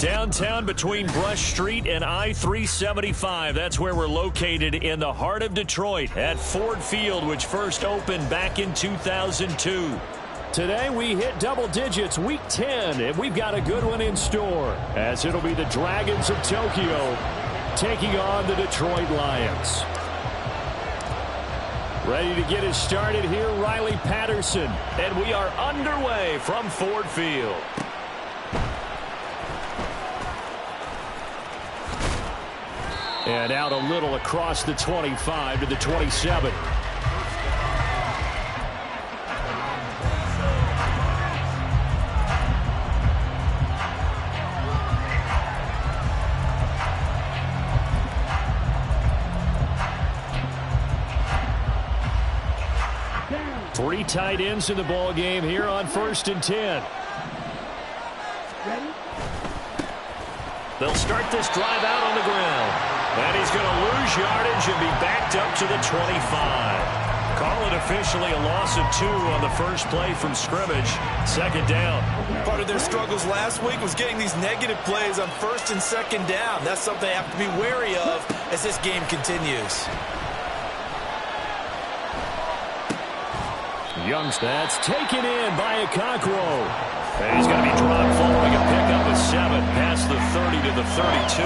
Downtown between Brush Street and I-375. That's where we're located in the heart of Detroit at Ford Field, which first opened back in 2002. Today we hit double digits, week 10, and we've got a good one in store, as it'll be the Dragons of Tokyo taking on the Detroit Lions. Ready to get us started here, Riley Patterson, and we are underway from Ford Field. And out a little across the 25 to the 27. Three tight ends in the ball game here on 1st and 10. They'll start this drive out on the ground. And he's going to lose yardage and be backed up to the 25. Call it officially a loss of 2 on the first play from scrimmage. 2nd down. Part of their struggles last week was getting these negative plays on 1st and 2nd down. That's something they have to be wary of as this game continues. That's taken in by Okonkwo. And he's going to be dropped following a pickup of 7 past the 30 to the 32.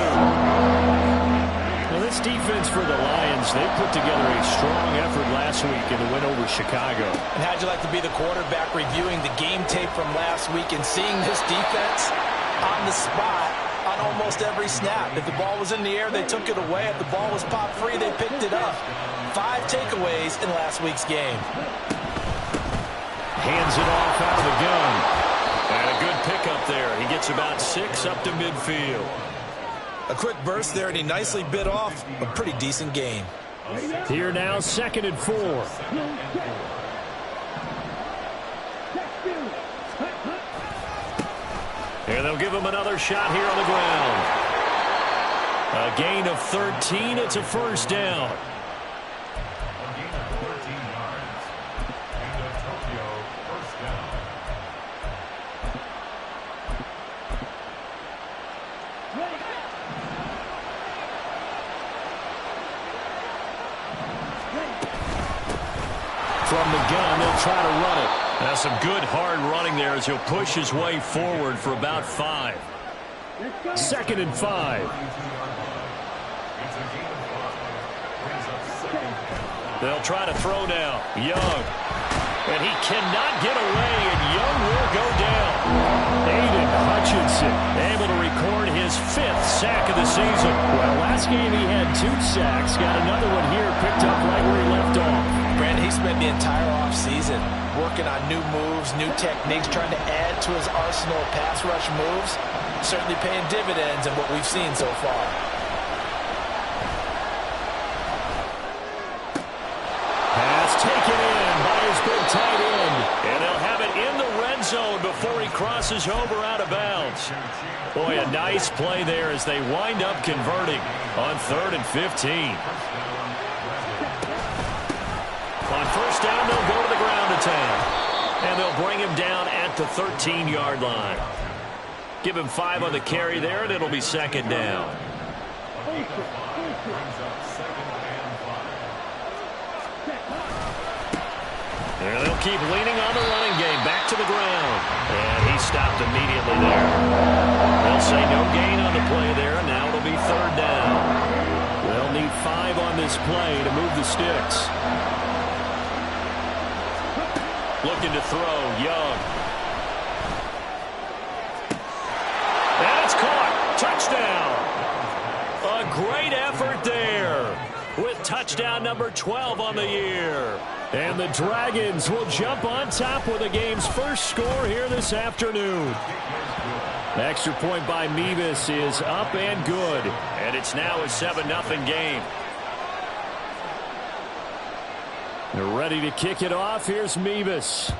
Now this defense for the Lions, they put together a strong effort last week in the win over Chicago. And how'd you like to be the quarterback reviewing the game tape from last week and seeing this defense on the spot on almost every snap? If the ball was in the air, they took it away. If the ball was popped free, they picked it up. 5 takeaways in last week's game. Hands it off out of the gun. And a good pickup there. He gets about 6 up to midfield. A quick burst there, and he nicely bit off a pretty decent gain. Here now, 2nd and 4. And they'll give him another shot here on the ground. A gain of 13. It's a 1st down. From the gun, they'll try to run it. Now some good hard running there as he'll push his way forward for about 5. 2nd and 5. They'll try to throw now. Young. And he cannot get away, and Young will go down. Aiden Hutchinson able to record his 5th sack of the season. Well, last game he had 2 sacks. Got another one here picked up right where he left off. Brandon, he spent the entire offseason working on new moves, new techniques, trying to add to his arsenal of pass rush moves. Certainly paying dividends in what we've seen so far. Pass taken in by his big tight end. And they'll have it in the red zone before he crosses over out of bounds. Boy, a nice play there as they wind up converting on 3rd and 15. On 1st down, they'll go to the ground attack. And they'll bring him down at the 13-yard line. Give him 5 on the carry there, and it'll be 2nd down. And they'll keep leaning on the running game. Back to the ground. And he stopped immediately there. They'll say no gain on the play there. Now it'll be 3rd down. They'll need 5 on this play to move the sticks. Looking to throw, Young. And it's caught. Touchdown. A great effort there with touchdown number 12 on the year. And the Dragons will jump on top with the game's first score here this afternoon. The extra point by Mevis is up and good. And it's now a 7-0 game. They're ready to kick it off. Here's Mevis.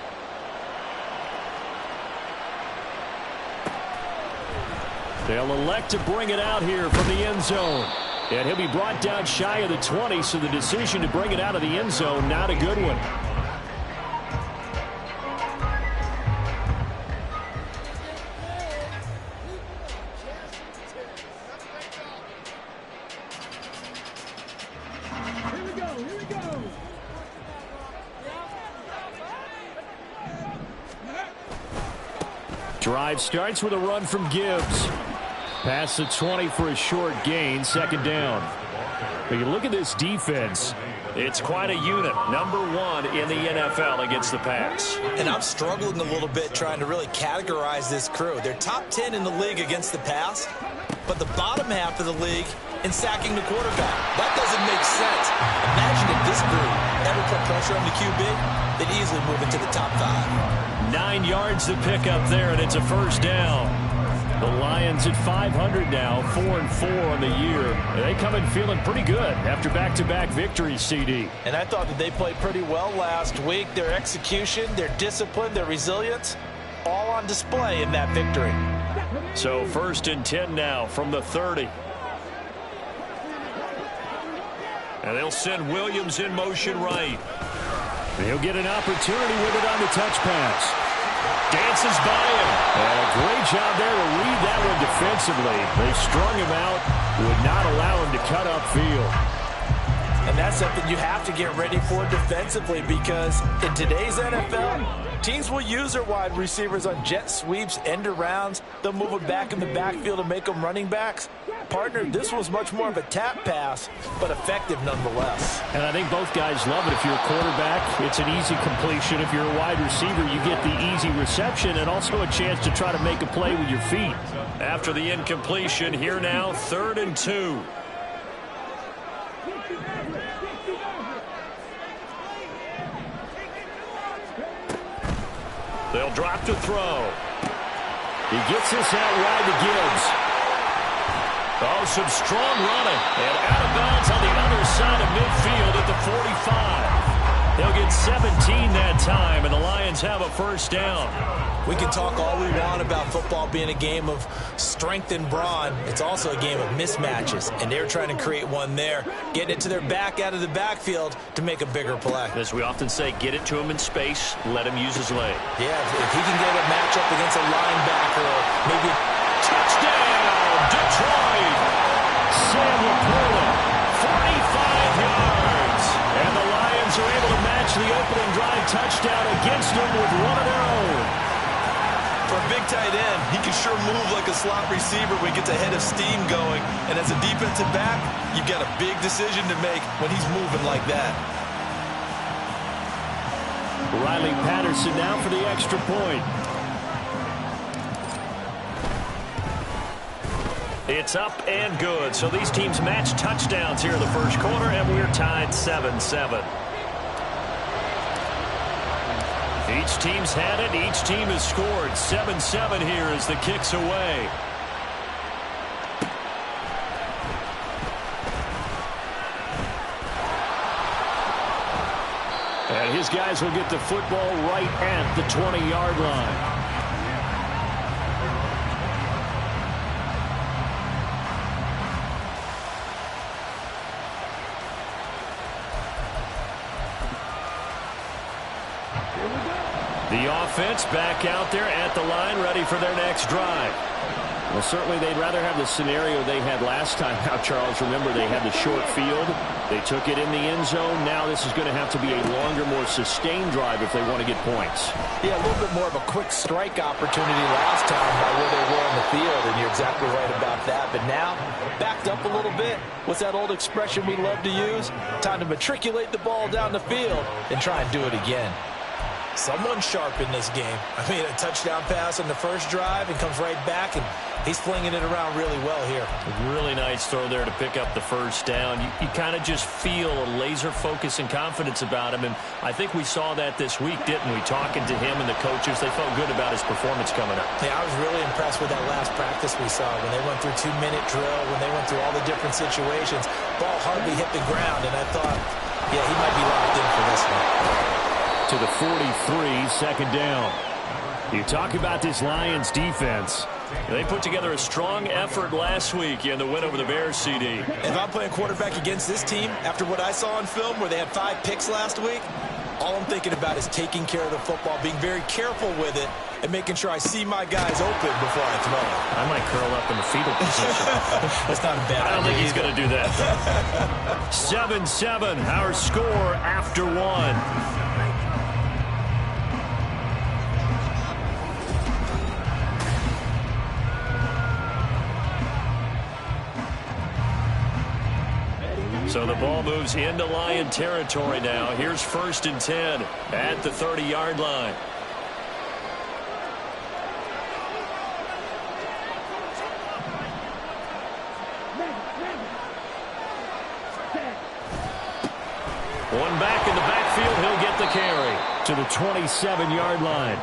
They'll elect to bring it out here from the end zone. And he'll be brought down shy of the 20, so the decision to bring it out of the end zone, not a good one. Drive starts with a run from Gibbs. Past the 20 for a short gain, second down. But you look at this defense. It's quite a unit. Number 1 in the NFL against the pass. And I'm struggling a little bit trying to really categorize this crew. They're top 10 in the league against the pass, but the bottom half of the league in sacking the quarterback. That doesn't make sense. Imagine if this group ever put pressure on the QB, they'd easily move into the top 5. 9 yards to pick up there, and it's a first down. The Lions at 500 now, 4-4 on the year. They come in feeling pretty good after back-to-back victories, CD. And I thought that they played pretty well last week. Their execution, their discipline, their resilience, all on display in that victory. So 1st and 10 now from the 30. And they'll send Williams in motion right. He'll get an opportunity with it on the touch pass. Dances by him. And a great job there to read that one defensively. They strung him out, would not allow him to cut upfield. And that's something you have to get ready for defensively, because in today's NFL, teams will use their wide receivers on jet sweeps, end arounds. They'll move them back in the backfield and make them running backs. Partner, this was much more of a tap pass, but effective nonetheless. And I think both guys love it. If you're a quarterback, it's an easy completion. If you're a wide receiver, you get the easy reception and also a chance to try to make a play with your feet. After the incompletion, here now, 3rd and 2. They'll drop to throw. He gets this out wide to Gibbs. Oh, some strong running. And out of bounds on the other side of midfield at the 45. They'll get 17 that time, and the Lions have a first down. We can talk all we want about football being a game of strength and brawn. It's also a game of mismatches, and they're trying to create one there, getting it to their back out of the backfield to make a bigger play. As we often say, get it to him in space, let him use his leg. Yeah, if he can get a matchup against a linebacker, or maybe touchdown, Detroit! Sam LaPorta, 45 yards. And the Lions are able to match the opening drive touchdown against them with one of their own. For a big tight end, he can sure move like a slot receiver when he gets a head of steam going. And as a defensive back, you've got a big decision to make when he's moving like that. Riley Patterson now for the extra point. It's up and good. So these teams match touchdowns here in the first quarter, and we're tied 7-7. Each team's had it. Each team has scored. 7-7 here as the kick's away. And his guys will get the football right at the 20-yard line. The offense back out there at the line, ready for their next drive. Well, certainly they'd rather have the scenario they had last time out, Charles. Remember, they had the short field. They took it in the end zone. Now this is going to have to be a longer, more sustained drive if they want to get points. Yeah, a little bit more of a quick strike opportunity last time by where they were on the field, and you're exactly right about that. But now, backed up a little bit. What's that old expression we love to use? Time to matriculate the ball down the field and try and do it again. Someone sharp in this game. I mean, a touchdown pass on the first drive and comes right back, and he's flinging it around really well here. Really nice throw there to pick up the first down. You kind of just feel a laser focus and confidence about him, and I think we saw that this week, didn't we? Talking to him and the coaches, they felt good about his performance coming up. Yeah, I was really impressed with that last practice we saw when they went through 2-minute drill, when they went through all the different situations. Ball hardly hit the ground, and I thought, yeah, he might be locked in for this one. To the 43, second down. You talk about this Lions defense. They put together a strong effort last week in the win over the Bears, CD. If I'm playing quarterback against this team, after what I saw on film where they had 5 picks last week, all I'm thinking about is taking care of the football, being very careful with it, and making sure I see my guys open before I throw it. I might curl up in the fetal position. That's not a bad idea. I don't think he's going to do that. 7-7, our score after one. So the ball moves into Lion territory now. Here's 1st and 10 at the 30-yard line. One back in the backfield. He'll get the carry to the 27-yard line.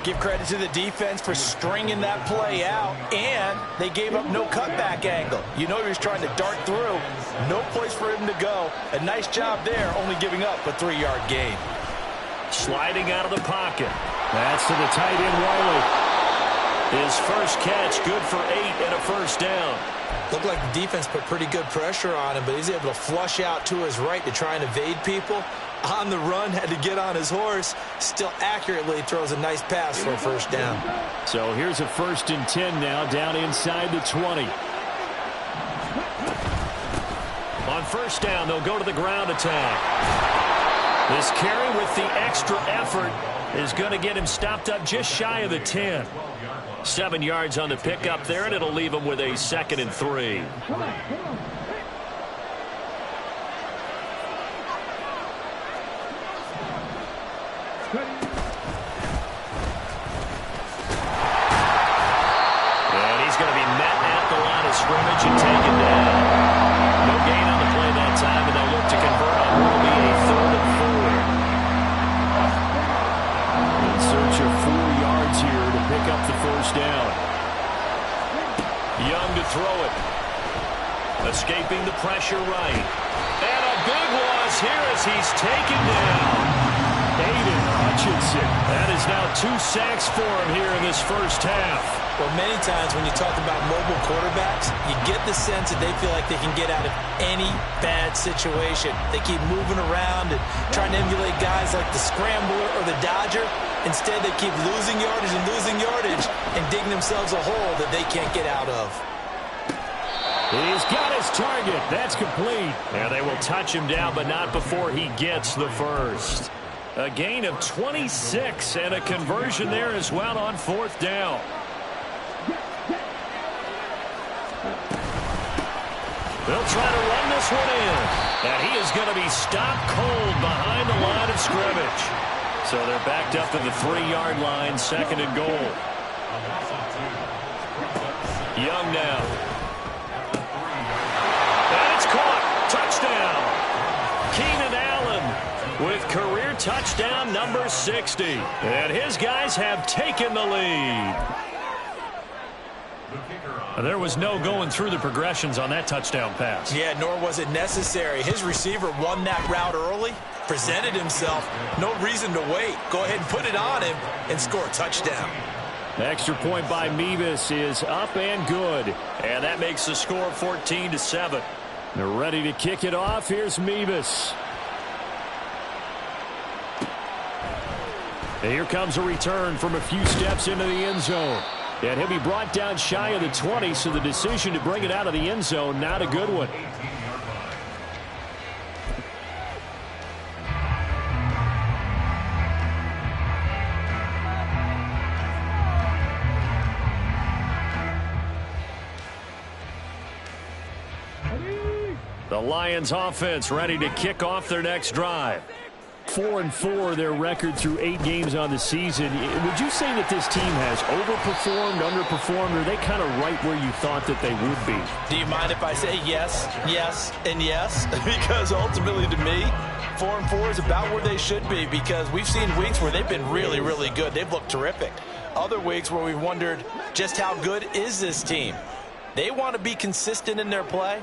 Give credit to the defense for stringing that play out, and they gave up no cutback angle. You know he was trying to dart through. No place for him to go. A nice job there, only giving up a 3-yard gain. Sliding out of the pocket. That's to the tight end, Wiley. His first catch, good for 8 and a first down. Looked like the defense put pretty good pressure on him, but he's able to flush out to his right to try and evade people. On the run, had to get on his horse. Still accurately throws a nice pass for a first down. So here's a 1st and 10 now, down inside the 20. On first down, they'll go to the ground attack. This carry with the extra effort is going to get him stopped up just shy of the 10. 7 yards on the pickup there, and it'll leave him with a 2nd and 3. And he's going to be met at the line of scrimmage and taken down. No gain on the play that time, and they'll look to convert on what will be a 3rd and 4. In search of 4 yards here to pick up the first down. Young to throw it. Escaping the pressure right. And a big loss here as he's taken down. Aiden Hutchinson. That is now 2 sacks for him here in this first half. Well, many times when you talk about mobile quarterbacks, you get the sense that they feel like they can get out of any bad situation. They keep moving around and trying to emulate guys like the Scrambler or the Dodger. Instead, they keep losing yardage and digging themselves a hole that they can't get out of. He's got his target. That's complete. And they will touch him down, but not before he gets the first. A gain of 26 and a conversion there as well on 4th down. They'll try to run this one in. And he is going to be stopped cold behind the line of scrimmage. So they're backed up to the 3-yard line, 2nd and goal. Young now. And it's caught. Touchdown. Keenan Allen with career touchdown number 60. And his guys have taken the lead. There was no going through the progressions on that touchdown pass. Yeah, nor was it necessary. His receiver won that route early, presented himself. No reason to wait. Go ahead and put it on him and score a touchdown. Extra point by Mevis is up and good. And that makes the score 14-7. They're ready to kick it off. Here's Mevis. And here comes a return from a few steps into the end zone. And he'll be brought down shy of the 20, so the decision to bring it out of the end zone, not a good one. The Lions offense ready to kick off their next drive. 4-4 their record through 8 games on the season. Would you say that this team has overperformed, underperformed, or are they kind of right where you thought that they would be? Do you mind if I say yes, yes, and yes? Because ultimately to me, 4-4 is about where they should be, because we've seen weeks where they've been really, really good. They've looked terrific. Other weeks where we've wondered just how good is this team. They want to be consistent in their play,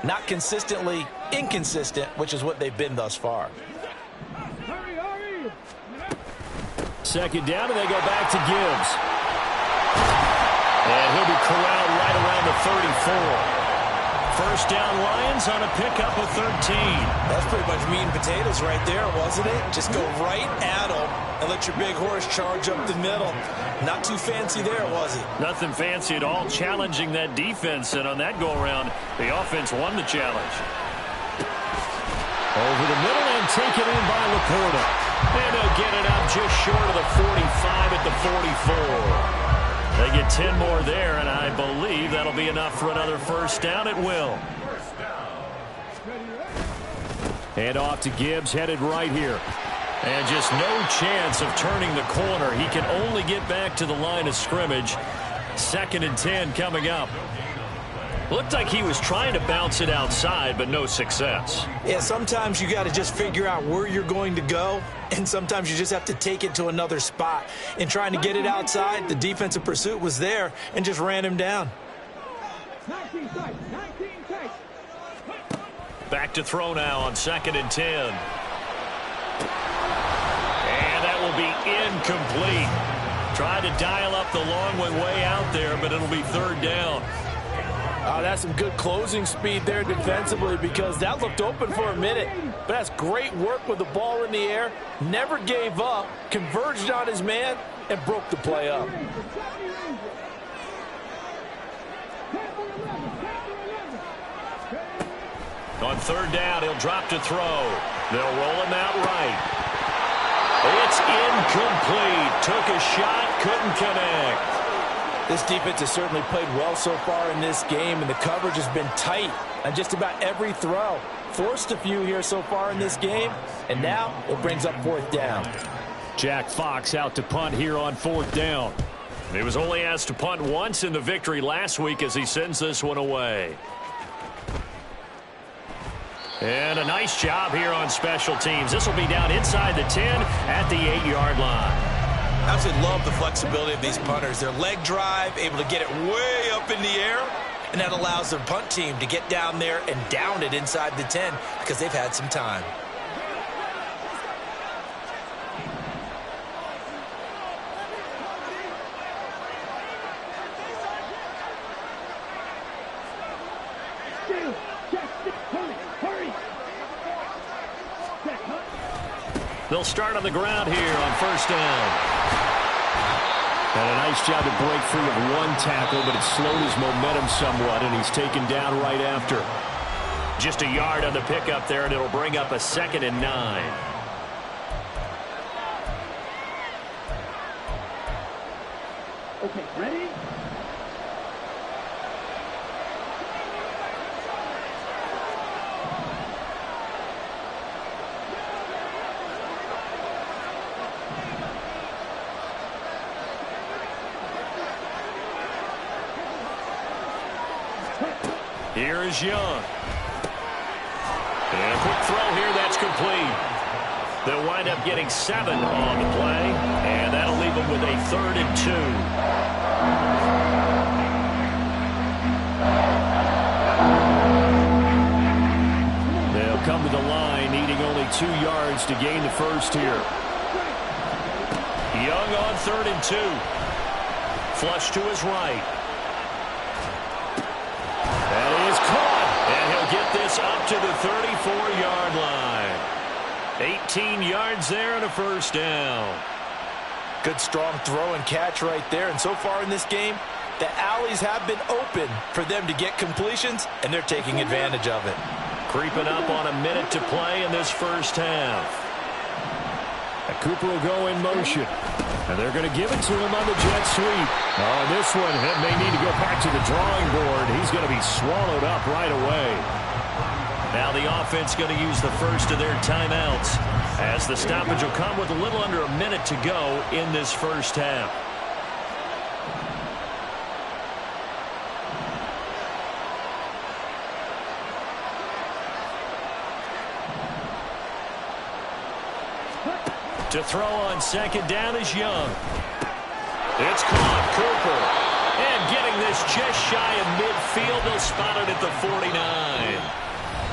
not consistently inconsistent, which is what they've been thus far. 2nd down, and they go back to Gibbs. And he'll be corralled right around the 34. First down, Lions on a pickup of 13. That's pretty much meat and potatoes right there, wasn't it? Just go right at them and let your big horse charge up the middle. Not too fancy there, was it? Nothing fancy at all, challenging that defense. And on that go-around, the offense won the challenge. Over the middle and taken in by Laporta. And they'll get it up just short of the 45 at the 44. They get 10 more there, and I believe that'll be enough for another first down. It will. Hand off to Gibbs, headed right here. And just no chance of turning the corner. He can only get back to the line of scrimmage. 2nd and 10 coming up. Looked like he was trying to bounce it outside, but no success. Yeah, sometimes you got to just figure out where you're going to go, and sometimes you just have to take it to another spot. In trying to get it outside, the defensive pursuit was there and just ran him down. Back to throw now on 2nd and 10. And that will be incomplete. Tried to dial up the long one way out there, but it'll be 3rd down. That's some good closing speed there defensively, because that looked open for a minute. But that's great work with the ball in the air. Never gave up, converged on his man, and broke the play up. On 3rd down, he'll drop to throw. They'll roll him out right. It's incomplete. Took a shot, couldn't connect. This defense has certainly played well so far in this game, and the coverage has been tight on just about every throw. Forced a few here so far in this game, and now it brings up 4th down. Jack Fox out to punt here on 4th down. He was only asked to punt once in the victory last week as he sends this one away. And a nice job here on special teams. This will be down inside the 10 at the 8-yard line. I absolutely love the flexibility of these punters. Their leg drive, able to get it way up in the air, and that allows their punt team to get down there and down it inside the 10 because they've had some time. They'll start on the ground here on 1st down. And a nice job to break free of one tackle, but it slowed his momentum somewhat, and he's taken down right after. Just a yard on the pickup there, and it'll bring up a 2nd and 9. Okay, ready? Here is Young. And a quick throw here, that's complete. They'll wind up getting 7 on the play, and that'll leave them with a 3rd and 2. They'll come to the line, needing only 2 yards to gain the first here. Young on 3rd and 2. Flush to his right. That is caught, and he'll get this up to the 34-yard line. 18 yards there and a 1st down. Good strong throw and catch right there. And so far in this game, the alleys have been open for them to get completions, and they're taking advantage of it. Creeping up on a minute to play in this 1st half. Cooper will go in motion. And they're going to give it to him on the jet sweep. On this one, he may need to go back to the drawing board. He's going to be swallowed up right away. Now the offense going to use the first of their timeouts, as the stoppage will come with a little under a minute to go in this 1st half. To throw on 2nd down is Young. It's caught, Cooper. And getting this just shy of midfield, they'll spot it at the 49.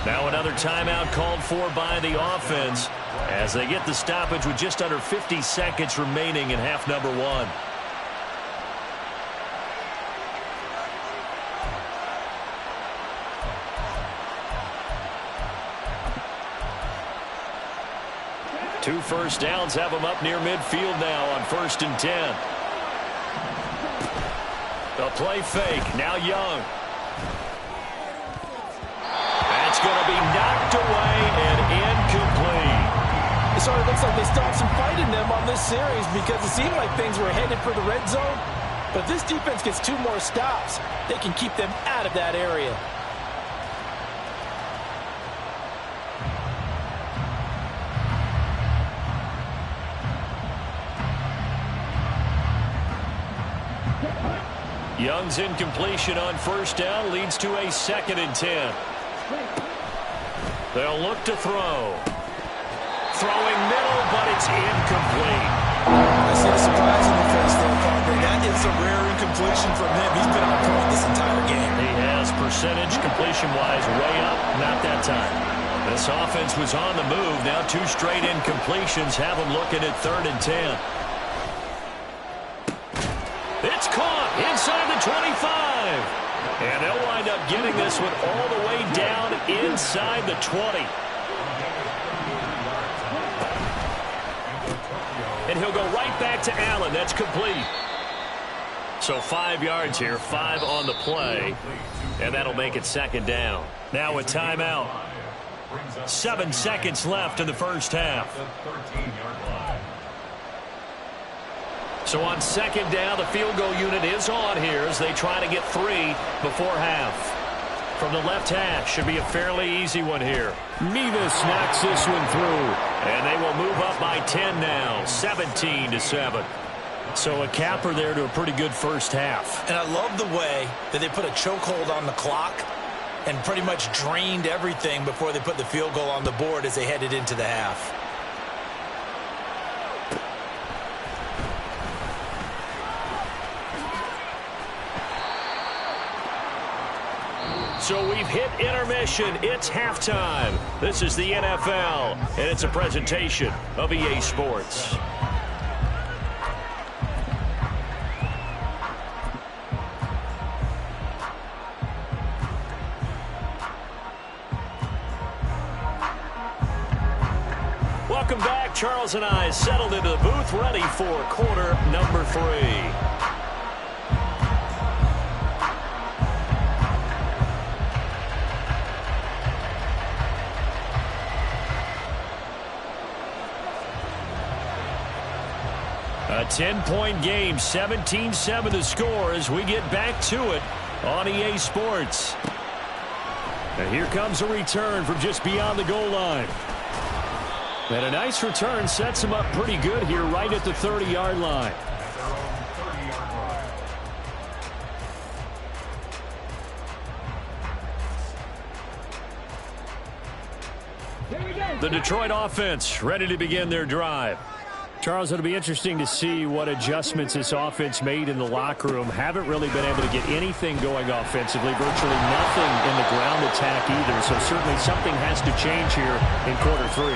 Now another timeout called for by the offense as they get the stoppage with just under 50 seconds remaining in half number 1. Two 1st downs have them up near midfield now on 1st and 10. The play fake. Now Young. That's going to be knocked away and incomplete. It sort of looks like they stopped some fight in them on this series, because it seemed like things were headed for the red zone. But if this defense gets 2 more stops, they can keep them out of that area. Young's incompletion on first down leads to a 2nd and 10. They'll look to throw. Throwing middle, but it's incomplete. I see a surprise in the face there, Carter. That is a rare incompletion from him. He's been on point this entire game. He has percentage completion-wise way up. Not that time. This offense was on the move. Now 2 straight incompletions have them looking at 3rd and 10. It's caught inside the 25. And they'll wind up getting this one all the way down inside the 20. And he'll go right back to Allen. That's complete. So 5 yards here, 5 on the play. And that'll make it 2nd down. Now a timeout. 7 seconds left in the first half. So on 2nd down, the field goal unit is on here as they try to get 3 before half. From the left hash, should be a fairly easy one here. Mevis knocks this one through. And they will move up by 10 now, 17-7. So a capper there to a pretty good first half. And I love the way that they put a chokehold on the clock and pretty much drained everything before they put the field goal on the board as they headed into the half. So we've hit intermission. It's halftime. This is the NFL, and it's a presentation of EA Sports. Welcome back. Charles and I settled into the booth, ready for quarter number 3. A 10-point game, 17-7 the score as we get back to it on EA Sports. And here comes a return from just beyond the goal line. And a nice return sets him up pretty good here right at the 30-yard line. The Detroit offense ready to begin their drive. Charles, it'll be interesting to see what adjustments this offense made in the locker room. Haven't really been able to get anything going offensively, virtually nothing in the ground attack either. So certainly something has to change here in quarter 3.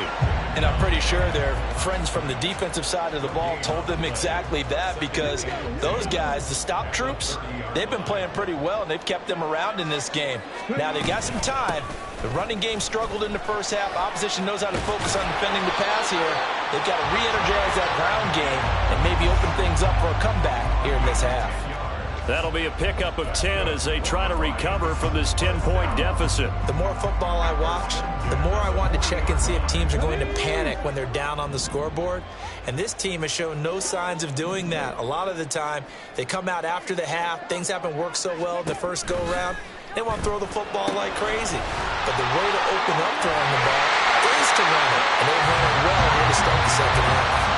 And I'm pretty sure their friends from the defensive side of the ball told them exactly that, because those guys, the stop troops, they've been playing pretty well, and they've kept them around in this game. Now, they've got some time. The running game struggled in the first half. Opposition knows how to focus on defending the pass here. They've got to re-energize that ground game and maybe open things up for a comeback here in this half. That'll be a pickup of 10 as they try to recover from this 10-point deficit. The more football I watch, the more I want to check and see if teams are going to panic when they're down on the scoreboard. And this team has shown no signs of doing that. A lot of the time, they come out after the half. Things haven't worked so well in the first go-round. They want to throw the football like crazy. But the way to open up throwing the ball is to run it. And they've run it well here to start the second half.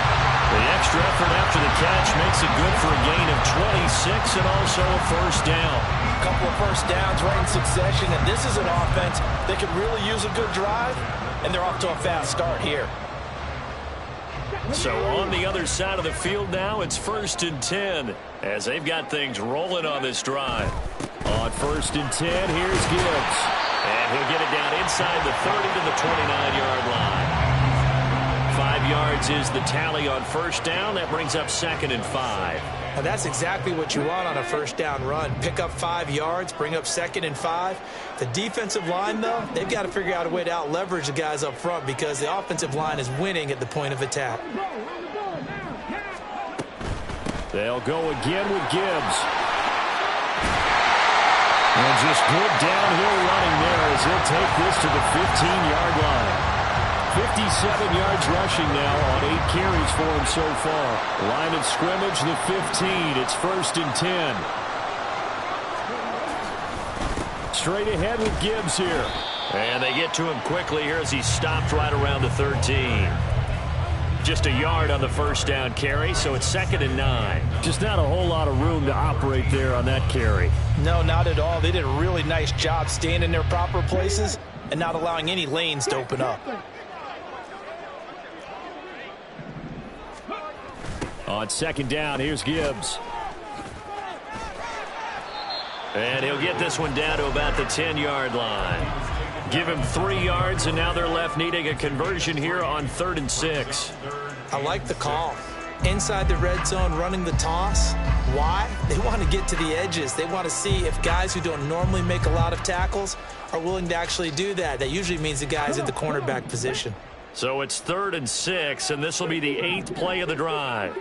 The extra effort after the catch makes it good for a gain of 26 and also a first down. A couple of first downs right in succession, and this is an offense that could really use a good drive, and they're off to a fast start here. So on the other side of the field now, it's 1st and 10 as they've got things rolling on this drive. On 1st and 10, here's Gibbs. And he'll get it down inside the 30 to the 29-yard line. 5 yards is the tally on first down. That brings up 2nd and 5. And that's exactly what you want on a first down run. Pick up 5 yards, bring up 2nd and 5. The defensive line, though, they've got to figure out a way to out-leverage the guys up front because the offensive line is winning at the point of attack. They'll go again with Gibbs. And just good downhill running there as he'll take this to the 15-yard line. 57 yards rushing now on 8 carries for him so far. Line of scrimmage, the 15. It's 1st and 10. Straight ahead with Gibbs here. And they get to him quickly here as he stopped right around the 13. Just a yard on the first down carry, so it's 2nd and 9. Just not a whole lot of room to operate there on that carry. No, not at all. They did a really nice job staying in their proper places and not allowing any lanes to open up. On 2nd down, here's Gibbs. And he'll get this one down to about the 10-yard line. Give him 3 yards, and now they're left needing a conversion here on 3rd and 6. I like the call. Inside the red zone, running the toss. Why? They want to get to the edges. They want to see if guys who don't normally make a lot of tackles are willing to actually do that. That usually means the guys at the cornerback position. So it's 3rd and 6, and this will be the 8th play of the drive.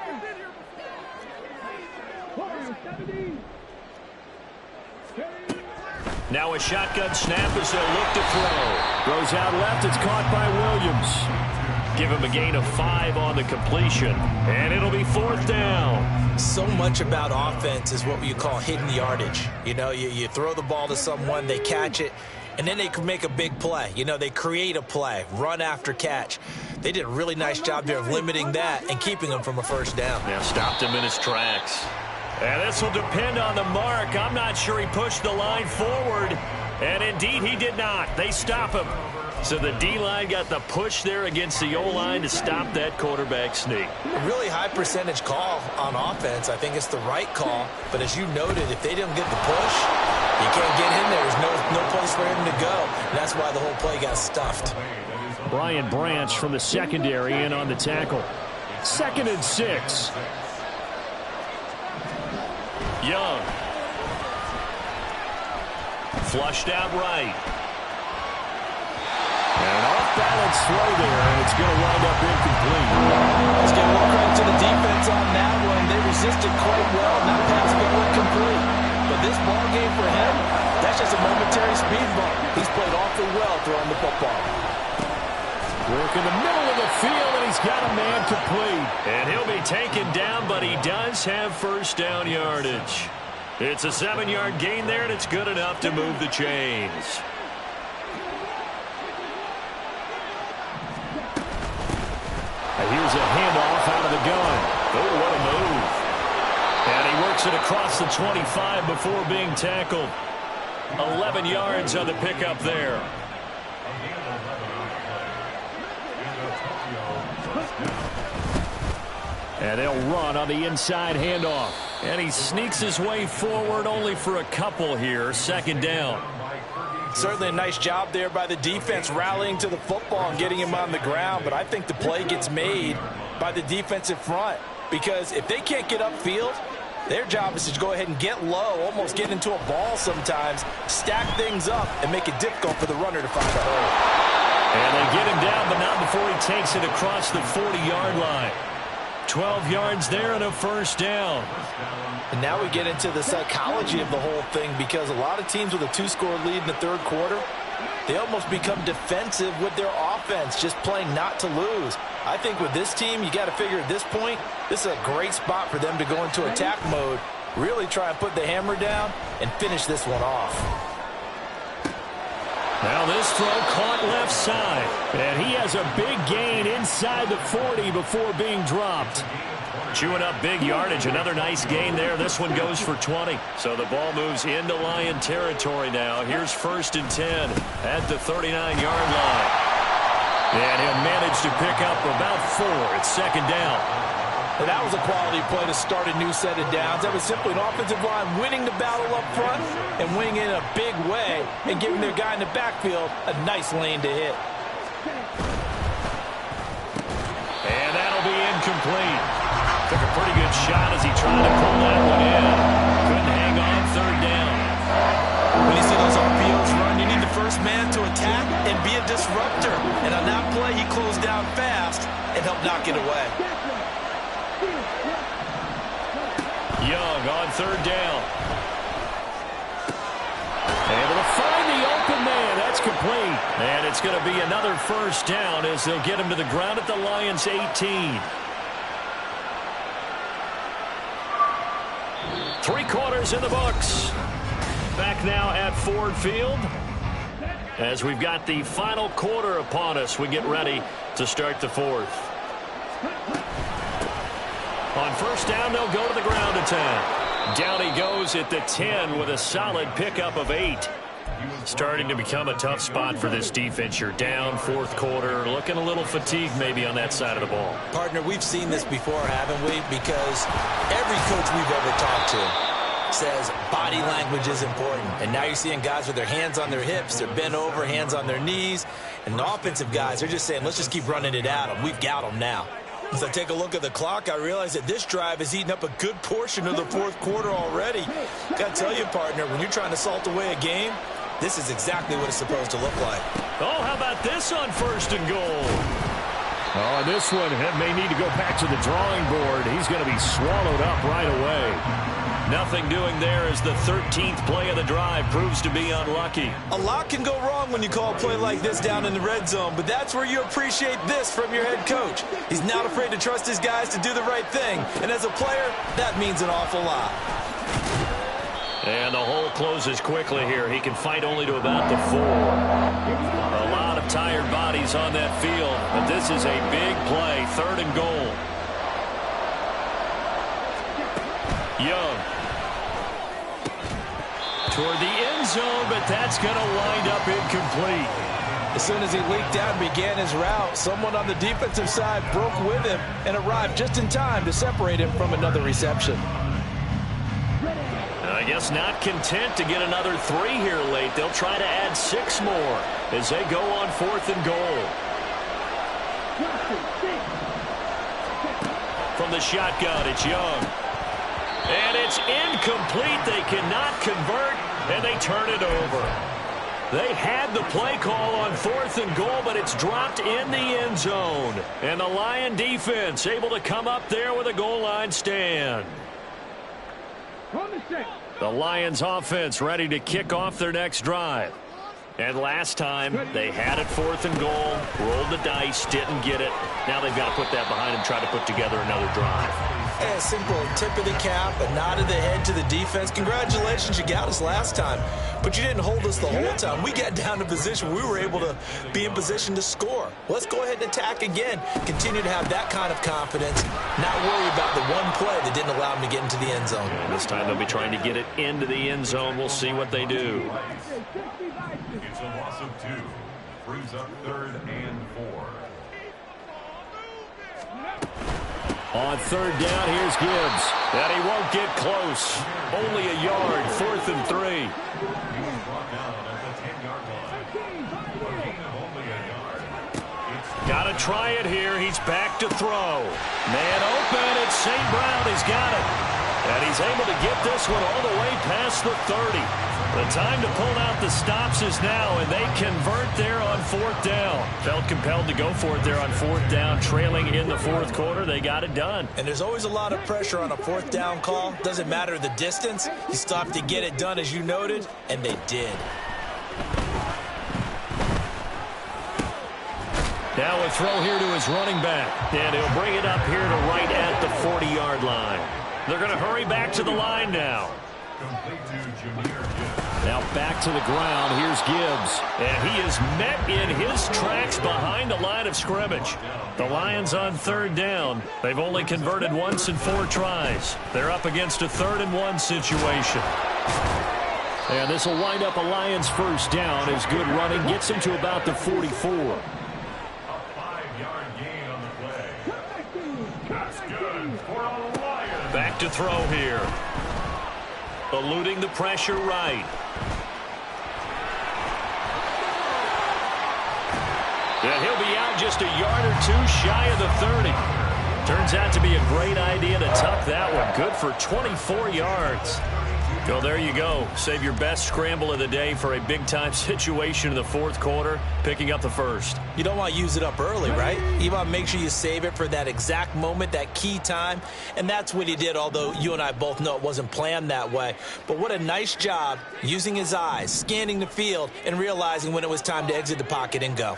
Now a shotgun snap as they'll look to throw. Goes out left. It's caught by Williams. Give him a gain of 5 on the completion. And it'll be 4th down. So much about offense is what you call hidden yardage. You know, you throw the ball to someone, they catch it, and then they can make a big play. You know, they create a play, run after catch. They did a really nice job there of limiting that and keeping him from a first down. Now stopped him in his tracks. And this will depend on the mark. I'm not sure he pushed the line forward. And indeed, he did not. They stop him. So the D-line got the push there against the O-line to stop that quarterback sneak. A really high percentage call on offense. I think it's the right call. But as you noted, if they didn't get the push, you can't get in there. There's no place for him to go. And that's why the whole play got stuffed. Brian Branch from the secondary in on the tackle. 2nd and 6. Young. Flushed out right. An off-balance throw there, and it's going to wind up incomplete. Let's give more credit to the defense on that one. They resisted quite well. That pass got incomplete. But this ball game for him, that's just a momentary speed bump. He's played awfully well throwing the football. Work in the middle of the field, and he's got a man complete. And he'll be taken down, but he does have first down yardage. It's a 7-yard gain there, and it's good enough to move the chains. Here's a handoff out of the gun. Oh, what a move. And he works it across the 25 before being tackled. 11 yards on the pickup there. And they'll run on the inside handoff. And he sneaks his way forward only for a couple here. 2nd down. Certainly a nice job there by the defense rallying to the football and getting him on the ground. But I think the play gets made by the defensive front. Because if they can't get upfield, their job is to go ahead and get low, almost get into a ball sometimes, stack things up, and make it difficult for the runner to find a hole. And they get him down, but not before he takes it across the 40-yard line. 12 yards there and a first down. And now we get into the psychology of the whole thing, because a lot of teams with a 2-score lead in the 3rd quarter, they almost become defensive with their offense, just playing not to lose. I think with this team, you got to figure at this point, this is a great spot for them to go into attack mode, really try and put the hammer down and finish this one off. Now this throw caught left side. And he has a big gain inside the 40 before being dropped. Chewing up big yardage. Another nice gain there. This one goes for 20. So the ball moves into Lion territory now. Here's 1st and 10 at the 39-yard line. And he'll manage to pick up about 4. It's 2nd down. And that was a quality play to start a new set of downs. That was simply an offensive line winning the battle up front and winning in a big way and giving their guy in the backfield a nice lane to hit. And that'll be incomplete. Took a pretty good shot as he tried to pull that one in. Couldn't hang on 3rd down. When you see those RPOs run, you need the first man to attack and be a disruptor. And on that play, he closed down fast and helped knock it away. Young on 3rd down. Able to find the open man. That's complete. And it's going to be another first down as they'll get him to the ground at the Lions' 18. 3 quarters in the books. Back now at Ford Field as we've got the final quarter upon us. We get ready to start the 4th. On first down, they'll go to the ground attack. Down he goes at the 10 with a solid pickup of 8. Starting to become a tough spot for this defense. You're down fourth quarter, looking a little fatigued maybe on that side of the ball. Partner, we've seen this before, haven't we? Because every coach we've ever talked to says body language is important. And now you're seeing guys with their hands on their hips, they're bent over, hands on their knees. And the offensive guys, they're just saying, let's just keep running it at them. We've got them now. As I take a look at the clock, I realize that this drive has eaten up a good portion of the fourth quarter already. Got to tell you, partner, when you're trying to salt away a game, this is exactly what it's supposed to look like. Oh, how about this on first and goal? Oh, this one may need to go back to the drawing board. He's going to be swallowed up right away. Nothing doing there as the 13th play of the drive proves to be unlucky. A lot can go wrong when you call a play like this down in the red zone, but that's where you appreciate this from your head coach. He's not afraid to trust his guys to do the right thing, and as a player, that means an awful lot. And the hole closes quickly here. He can fight only to about the 4. A lot of tired bodies on that field, but this is a big play, third and goal. Young. Toward the end zone, but that's going to wind up incomplete. As soon as he leaked out and began his route, someone on the defensive side broke with him and arrived just in time to separate him from another reception. I guess not content to get another 3 here late. They'll try to add 6 more as they go on fourth and goal. From the shotgun, it's Young. And it's incomplete. They cannot convert, and they turn it over. They had the play call on fourth and goal, but it's dropped in the end zone. And the Lion defense able to come up there with a goal line stand. The Lions offense ready to kick off their next drive. And last time, they had it fourth and goal, rolled the dice, didn't get it. Now they've got to put that behind them, try to put together another drive. Yeah, a simple tip of the cap, a nod of the head to the defense. Congratulations, you got us last time. But you didn't hold us the whole time. We got down to position. We were able to be in position to score. Let's go ahead and attack again. Continue to have that kind of confidence. Not worry about the one play that didn't allow them to get into the end zone. And this time they'll be trying to get it into the end zone. We'll see what they do. It's a loss of 2. Brings up 3rd and 4. On third down, here's Gibbs. And he won't get close. Only a yard, 4th and 3. He was brought down at the 10-yard line. A gain of only a yard. Got to try it here. He's back to throw. Man open. It's St. Brown. He's got it. And he's able to get this one all the way past the 30. The time to pull out the stops is now, and they convert there on fourth down. Felt compelled to go for it there on fourth down, trailing in the fourth quarter. They got it done. And there's always a lot of pressure on a fourth down call. Doesn't matter the distance. You stop to get it done, as you noted, and they did. Now a throw here to his running back, and he'll bring it up here to right at the 40-yard line. They're going to hurry back to the line now. Complete to Jameer Gibbs. Now back to the ground. Here's Gibbs. And he is met in his tracks behind the line of scrimmage. The Lions on third down. They've only converted once in 4 tries. They're up against a 3rd and 1 situation. And this will wind up a Lions first down as good running gets him to about the 44. A 5-yard gain on the play. That's good for a Lions. Back to throw here. Eluding the pressure right. And he'll be out just a yard or 2 shy of the 30. Turns out to be a great idea to tuck that one. Good for 24 yards. Well, there you go. Save your best scramble of the day for a big-time situation in the fourth quarter, picking up the first. You don't want to use it up early, right? You want to make sure you save it for that exact moment, that key time. And that's what he did, although you and I both know it wasn't planned that way. But what a nice job using his eyes, scanning the field, and realizing when it was time to exit the pocket and go.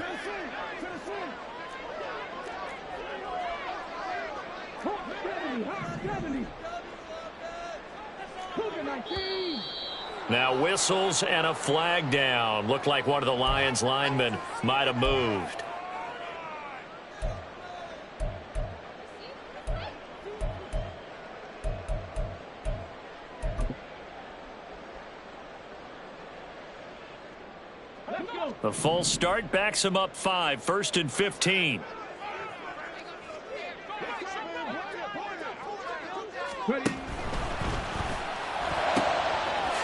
Now whistles and a flag down. Looked like one of the Lions linemen might have moved. The full start backs him up 5, 1st and 15.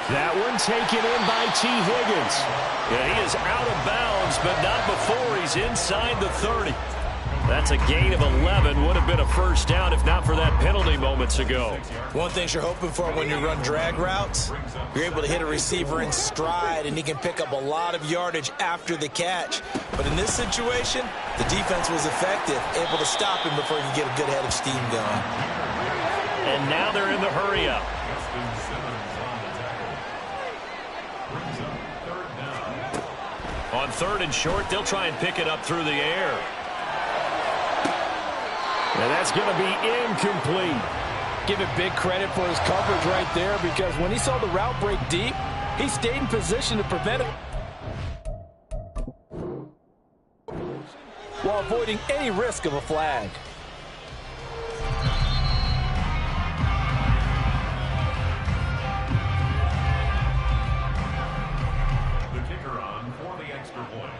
That one taken in by T. Higgins. Yeah, he is out of bounds, but not before he's inside the 30. That's a gain of 11. Would have been a first down if not for that penalty moments ago. One thing you're hoping for when you run drag routes, you're able to hit a receiver in stride, and he can pick up a lot of yardage after the catch. But in this situation, the defense was effective, able to stop him before he could get a good head of steam going. And now they're in the hurry-up. On 3rd and short, they'll try and pick it up through the air. And that's going to be incomplete. Give it big credit for his coverage right there, because when he saw the route break deep, he stayed in position to prevent it while avoiding any risk of a flag. The kicker on for the extra point.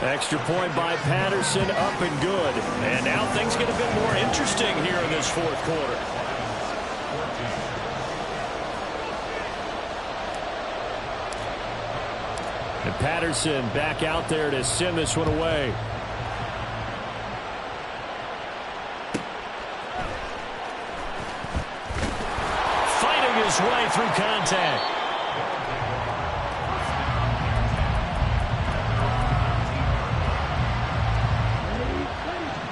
Extra point by Patterson, up and good. And now things get a bit more interesting here in this 4th quarter. And Patterson back out there to send this one away. Fighting his way through contact.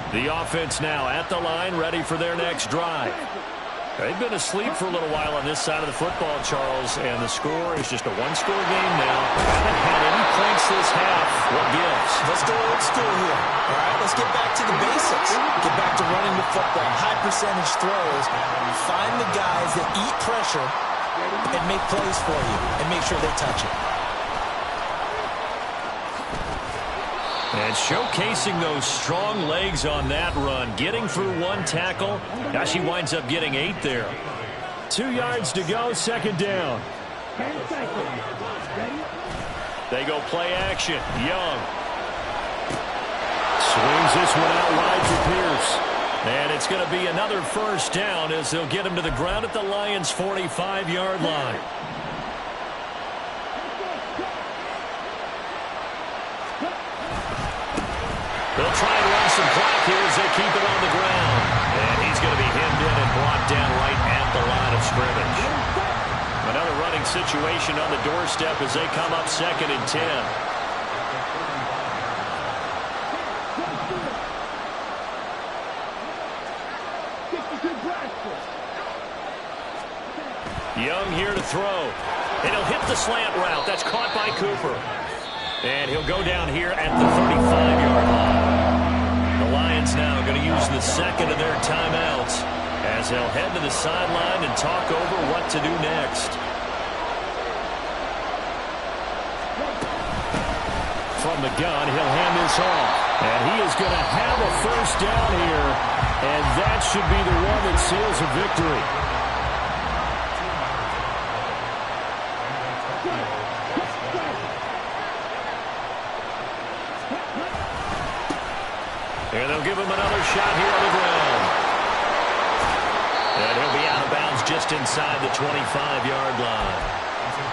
The offense now at the line, ready for their next drive. They've been asleep for a little while on this side of the football, Charles, and the score is just a one-score game now. Haven't had any points this half. What gives? Let's go old school here. All right, let's get back to the basics. Get back to running the football, high percentage throws. Find the guys that eat pressure and make plays for you and make sure they touch it. And showcasing those strong legs on that run. Getting through one tackle. Gosh, he winds up getting 8 there. 2 yards to go, 2nd down. They go play action. Young. Swings this one out wide for Pierce. And it's going to be another first down as they'll get him to the ground at the Lions' 45-yard line. They'll try and run some clock here as they keep it on the ground. And he's going to be hemmed in and brought down right at the line of scrimmage. Another running situation on the doorstep as they come up 2nd and 10. Young here to throw. And he'll hit the slant route. That's caught by Cooper. And he'll go down here at the 35-yard line. The Lions now going to use the 2nd of their timeouts as they'll head to the sideline and talk over what to do next. From the gun, he'll hand this off. And he is going to have a first down here. And that should be the one that seals a victory. And they'll give him another shot here on the ground. And he'll be out of bounds just inside the 25-yard line.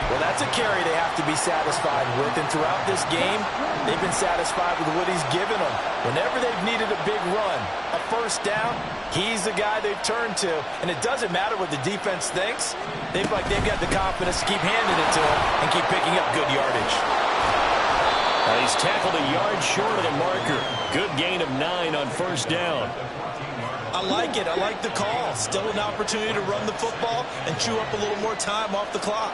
Well, that's a carry they have to be satisfied with. And throughout this game, they've been satisfied with what he's given them. Whenever they've needed a big run, a first down, he's the guy they've turned to. And it doesn't matter what the defense thinks. They've got the confidence to keep handing it to him and keep picking up good yardage. He's tackled a yard short of the marker. Good gain of 9 on first down. I like it. I like the call. Still an opportunity to run the football and chew up a little more time off the clock.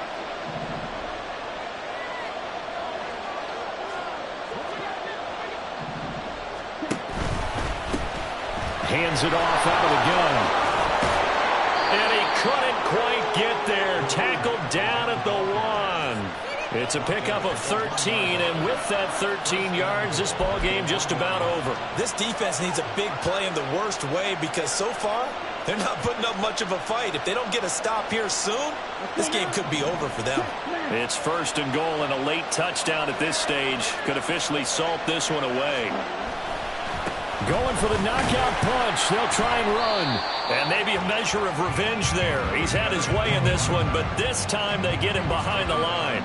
Hands it off out of the gun. And he couldn't quite get there. Tackled down at the 1. It's a pickup of 13, and with that 13 yards, this ball game just about over. This defense needs a big play in the worst way because so far, they're not putting up much of a fight. If they don't get a stop here soon, this game could be over for them. It's 1st and goal and a late touchdown at this stage. Could officially salt this one away. Going for the knockout punch. They'll try and run. And maybe a measure of revenge there. He's had his way in this one, but this time they get him behind the line.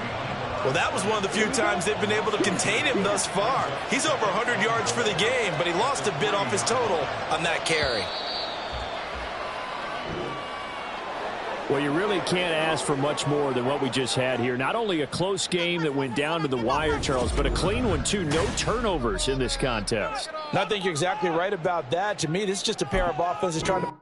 Well, that was one of the few times they've been able to contain him thus far. He's over 100 yards for the game, but he lost a bit off his total on that carry. Well, you really can't ask for much more than what we just had here. Not only a close game that went down to the wire, Charles, but a clean one, too. No turnovers in this contest. And I think you're exactly right about that. To me, this is just a pair of offenses trying to